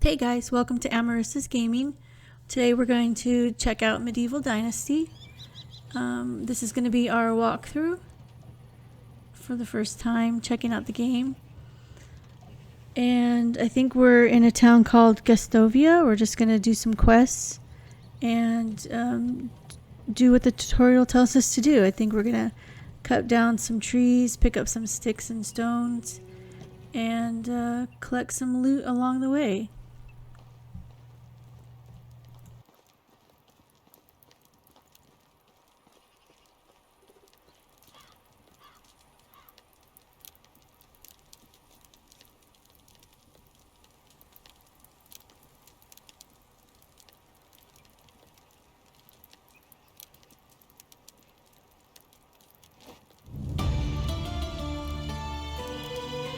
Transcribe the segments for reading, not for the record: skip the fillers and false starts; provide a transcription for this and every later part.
Hey guys, welcome to Amarissa's Gaming. Today we're going to check out Medieval Dynasty. This is going to be our walkthrough for the first time checking out the game. And I think we're in a town called Gastovia. We're just going to do some quests and do what the tutorial tells us to do. I think we're going to cut down some trees, pick up some sticks and stones, and collect some loot along the way.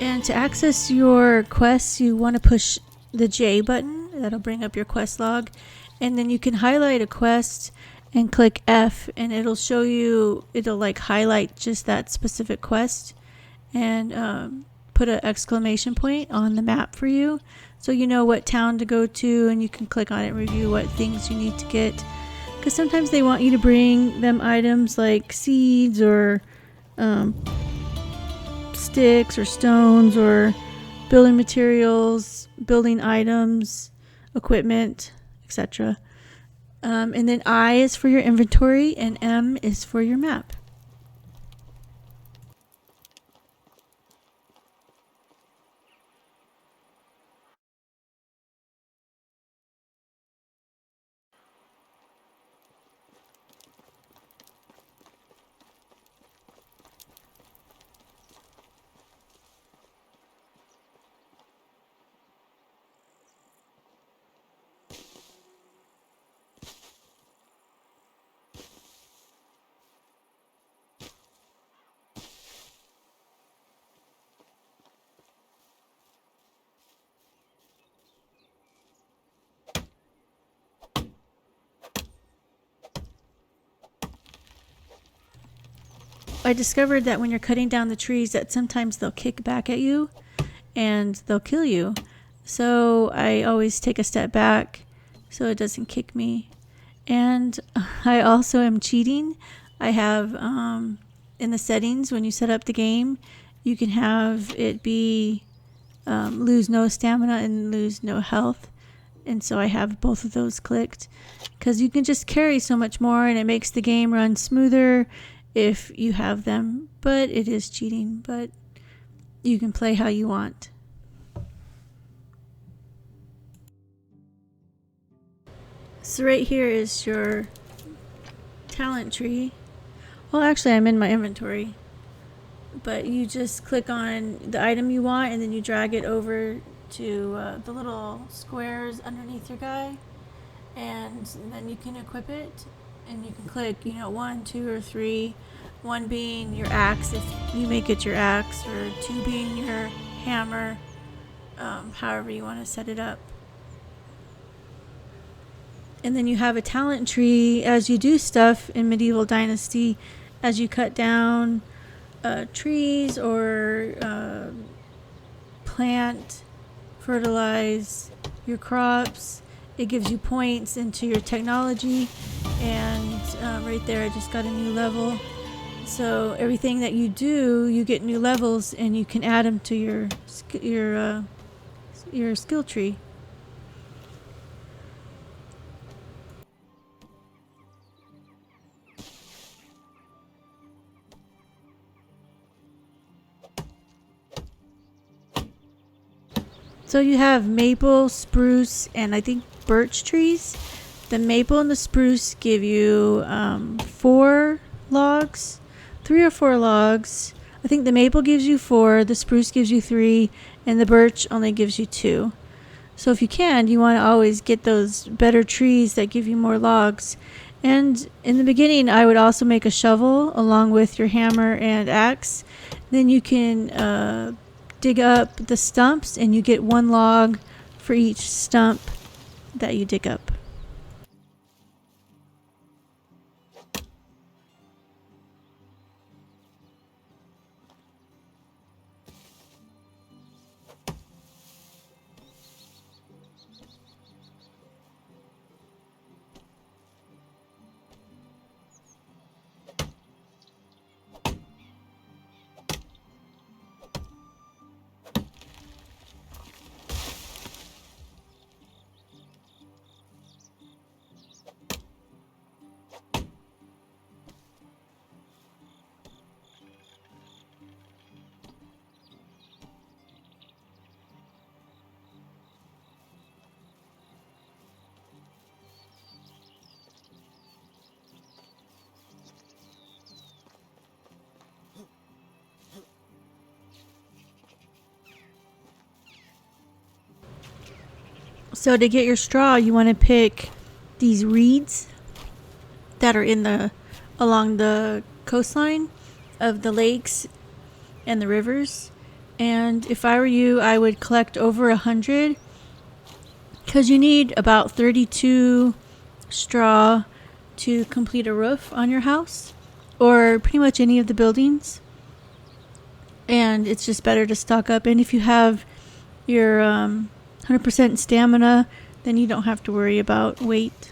And to access your quests, you want to push the J button. That'll bring up your quest log. And then you can highlight a quest and click F, and it'll show you, it'll like highlight just that specific quest and put an exclamation point on the map for you, so you know what town to go to, and you can click on it and review what things you need to get. Because sometimes they want you to bring them items like seeds or sticks or stones or building materials, building items, equipment, etc. And then I is for your inventory and M is for your map. I discovered that when you're cutting down the trees that sometimes they'll kick back at you and they'll kill you. So I always take a step back so it doesn't kick me. And I also am cheating. I have in the settings, when you set up the game, you can have it be lose no stamina and lose no health. And so I have both of those clicked because you can just carry so much more and it makes the game run smoother if you have them. But it is cheating, but you can play how you want. So right here is your talent tree. Well, actually I'm in my inventory, but you just click on the item you want and then you drag it over to the little squares underneath your guy, and then you can equip it and you can click 1, 2, or 3, 1 being your axe if you make it your axe, or 2 being your hammer, however you want to set it up. And then you have a talent tree as you do stuff in Medieval Dynasty. As you cut down trees or plant, fertilize your crops, it gives you points into your technology. And right there I just got a new level. So everything that you do, you get new levels and you can add them to your skill tree. So you have maple, spruce, and I think birch trees. The maple and the spruce give you 4 logs, 3 or 4 logs. I think the maple gives you 4, the spruce gives you 3, and the birch only gives you 2. So if you can, you want to always get those better trees that give you more logs. And in the beginning, I would also make a shovel along with your hammer and axe. Then you can dig up the stumps and you get 1 log for each stump that you dig up. So to get your straw, you want to pick these reeds that are along the coastline of the lakes and the rivers. And if I were you, I would collect over 100, because you need about 32 straw to complete a roof on your house or pretty much any of the buildings. And it's just better to stock up. And if you have your 100% stamina, then you don't have to worry about weight.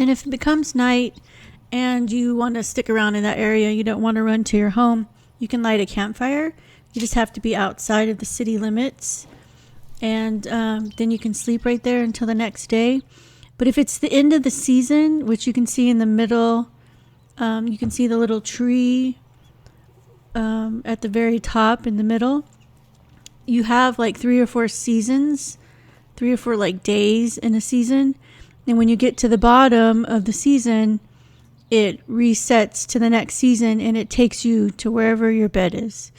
And if it becomes night and you want to stick around in that area, you don't want to run to your home, you can light a campfire. You just have to be outside of the city limits. And then you can sleep right there until the next day. But if it's the end of the season, which you can see in the middle, you can see the little tree at the very top in the middle. You have like 3 or 4 seasons, 3 or 4 like days in a season. And when you get to the bottom of the season, it resets to the next season and it takes you to wherever your bed is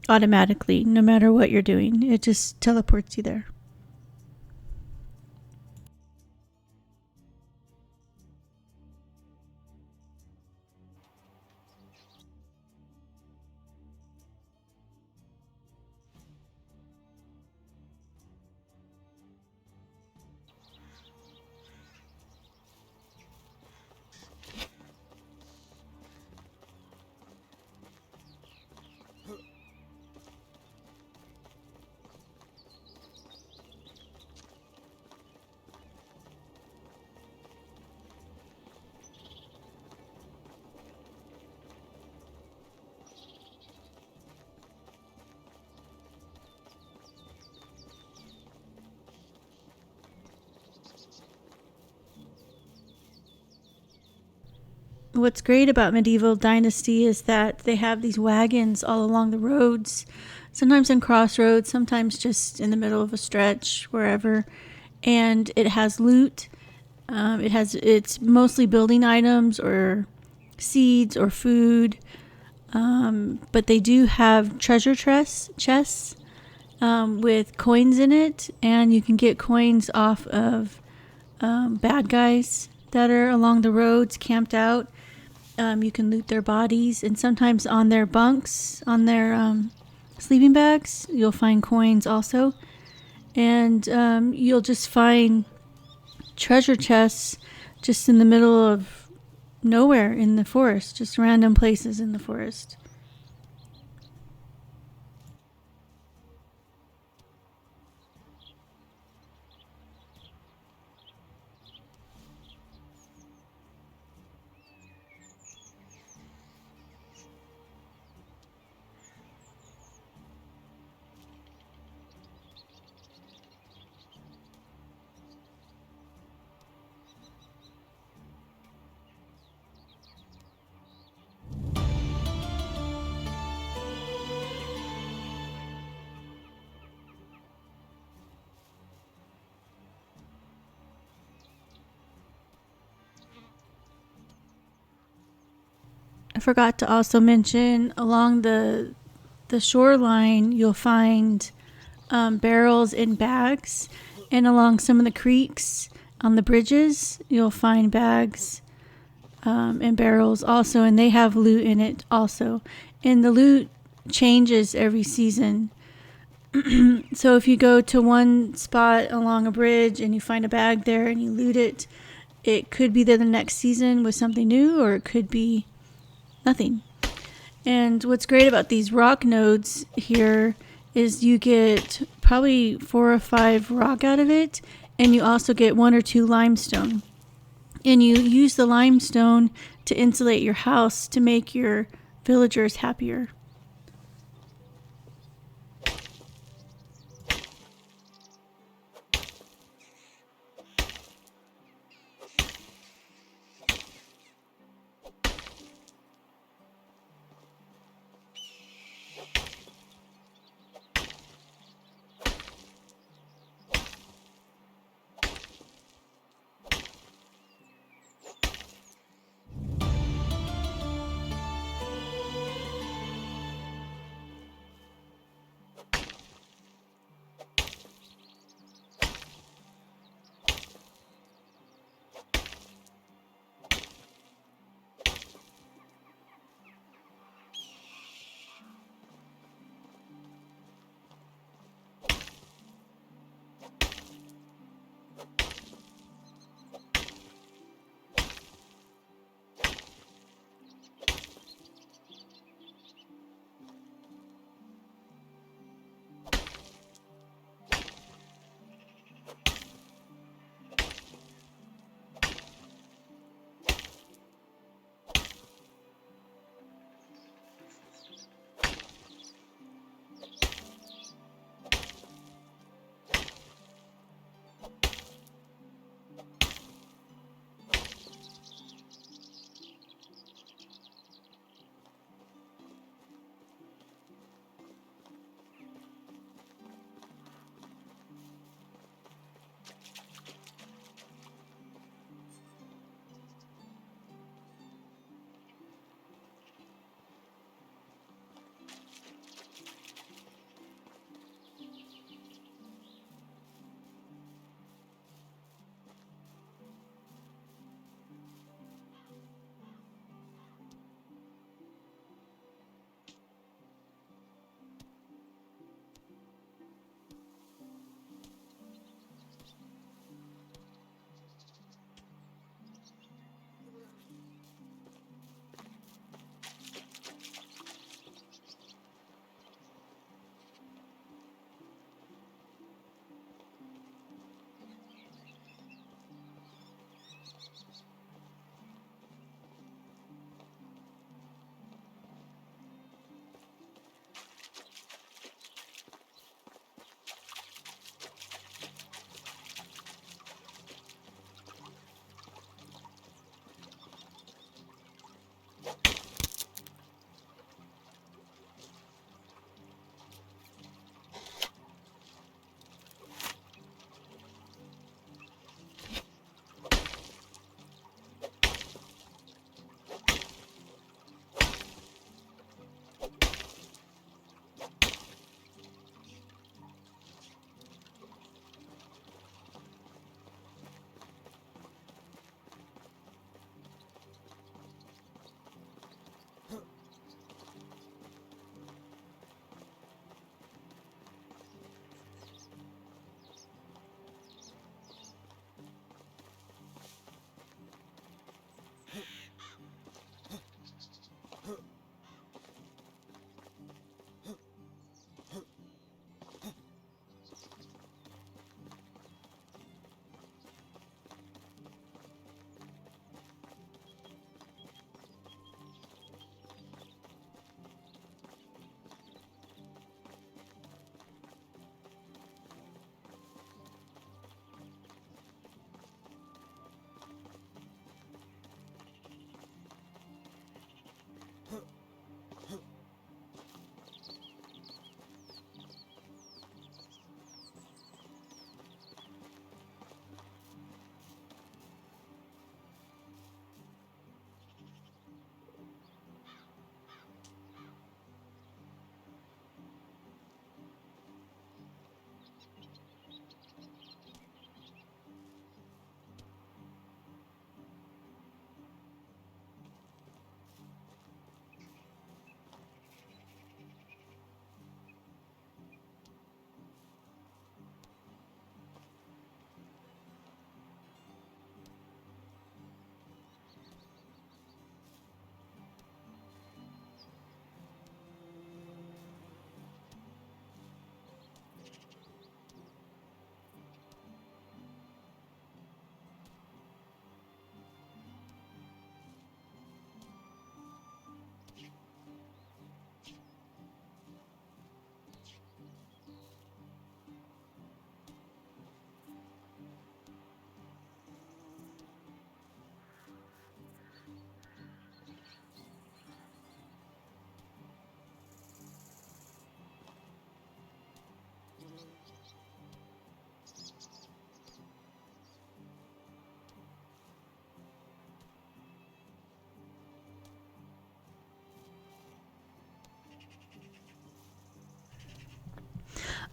automatically, no matter what you're doing. It just teleports you there. What's great about Medieval Dynasty is that they have these wagons all along the roads, sometimes in crossroads, sometimes just in the middle of a stretch, wherever. And it has loot. It's mostly building items or seeds or food. But they do have treasure chests with coins in it, and you can get coins off of bad guys that are along the roads camped out. You can loot their bodies, and sometimes on their bunks, on their sleeping bags, you'll find coins also. And you'll just find treasure chests just in the middle of nowhere in the forest, just random places in the forest. I forgot to also mention along the shoreline, you'll find barrels in bags, and along some of the creeks on the bridges, you'll find bags and barrels also, and they have loot in it also. And the loot changes every season. So if you go to one spot along a bridge and you find a bag there and you loot it, it could be there the next season with something new, or it could be nothing. And what's great about these rock nodes here is you get probably 4 or 5 rock out of it, and you also get 1 or 2 limestone. And you use the limestone to insulate your house to make your villagers happier.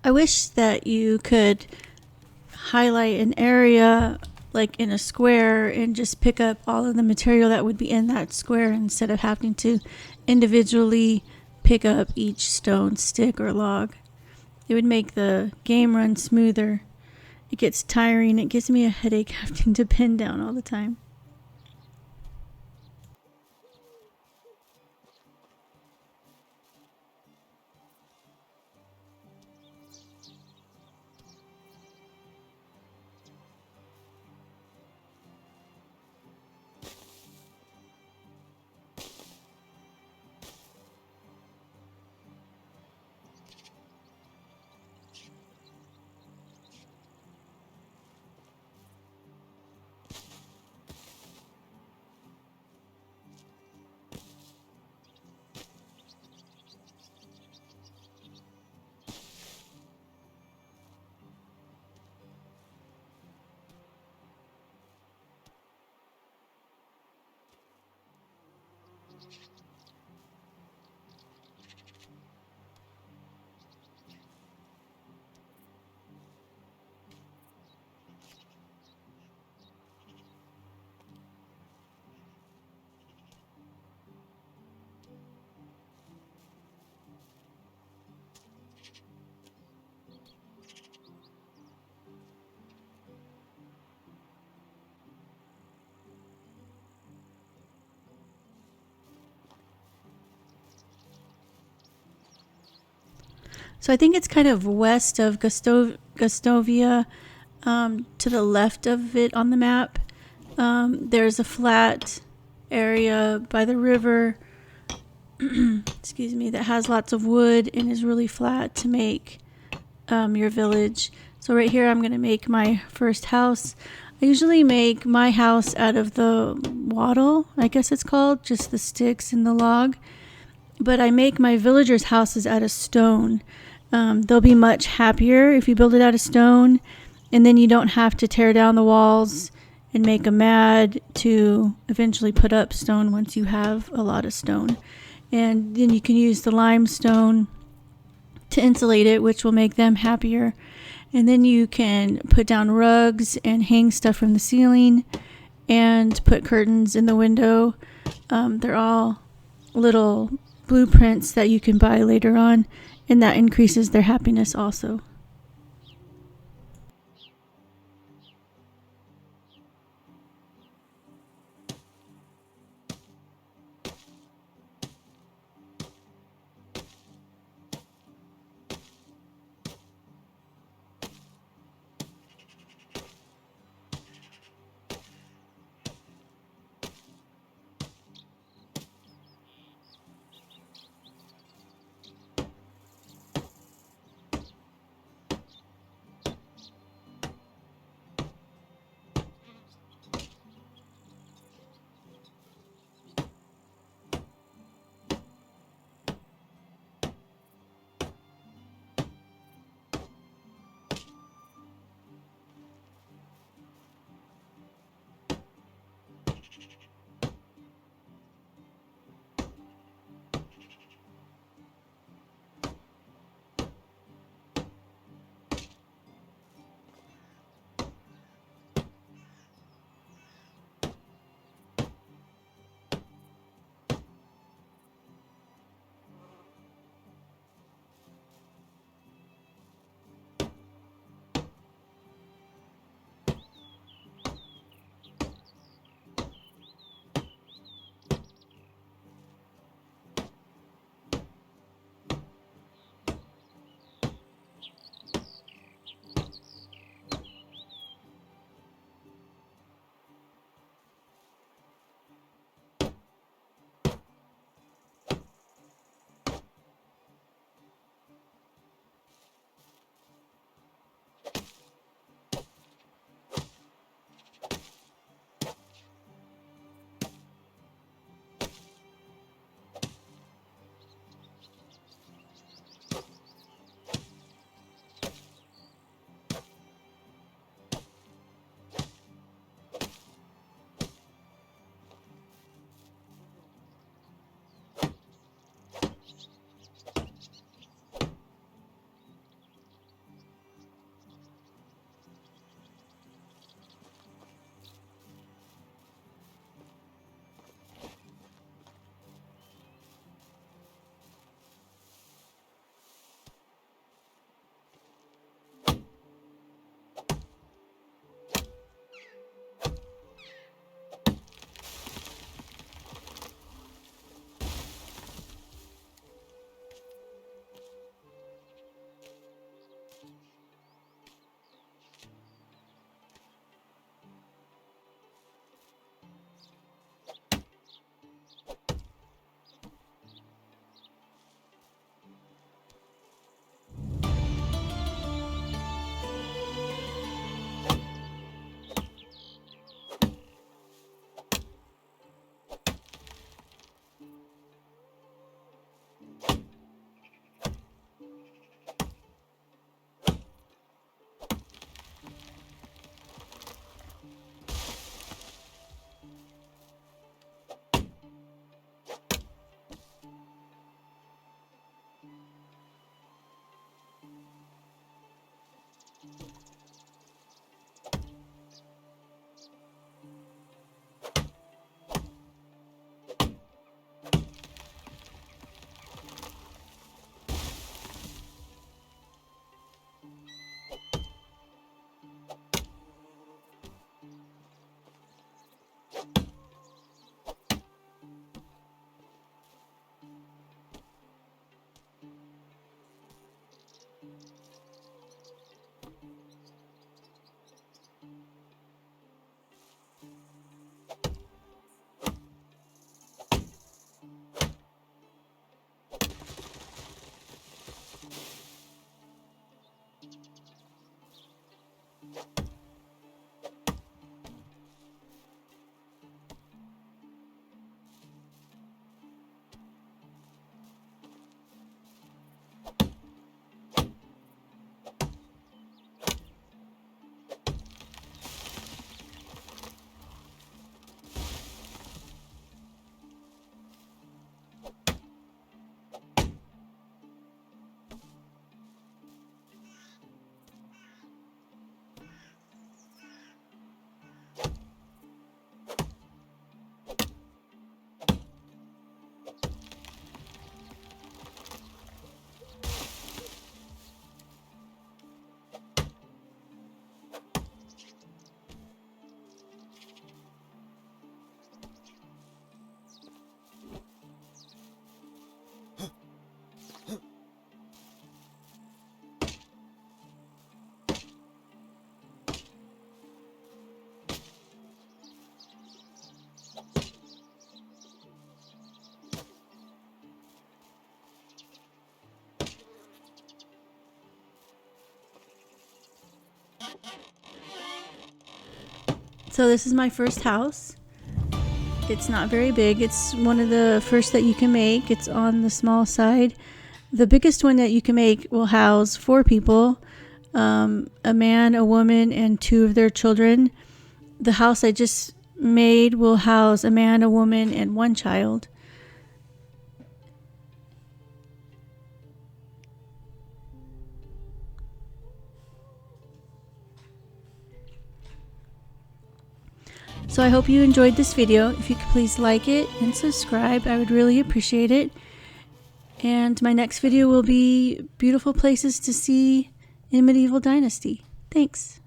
I wish that you could highlight an area like in a square and just pick up all of the material that would be in that square instead of having to individually pick up each stone, stick, or log. It would make the game run smoother. It gets tiring. It gives me a headache having to pin down all the time. So I think it's kind of west of Gustovia, to the left of it on the map. There's a flat area by the river, excuse me, that has lots of wood and is really flat to make your village. So right here I'm going to make my first house. I usually make my house out of the wattle, I guess it's called, just the sticks and the log. But I make my villagers' houses out of stone. They'll be much happier if you build it out of stone, and then you don't have to tear down the walls and make a mad to eventually put up stone once you have a lot of stone. And then you can use the limestone to insulate it, which will make them happier. And then you can put down rugs and hang stuff from the ceiling and put curtains in the window. They're all little blueprints that you can buy later on, and that increases their happiness also. So this is my first house. It's not very big. It's one of the first that you can make. It's on the small side. The biggest one that you can make will house 4 people, a man, a woman, and 2 of their children. The house I just made will house a man, a woman, and 1 child. So I hope you enjoyed this video. If you could please like it and subscribe, I would really appreciate it. And my next video will be beautiful places to see in Medieval Dynasty. Thanks.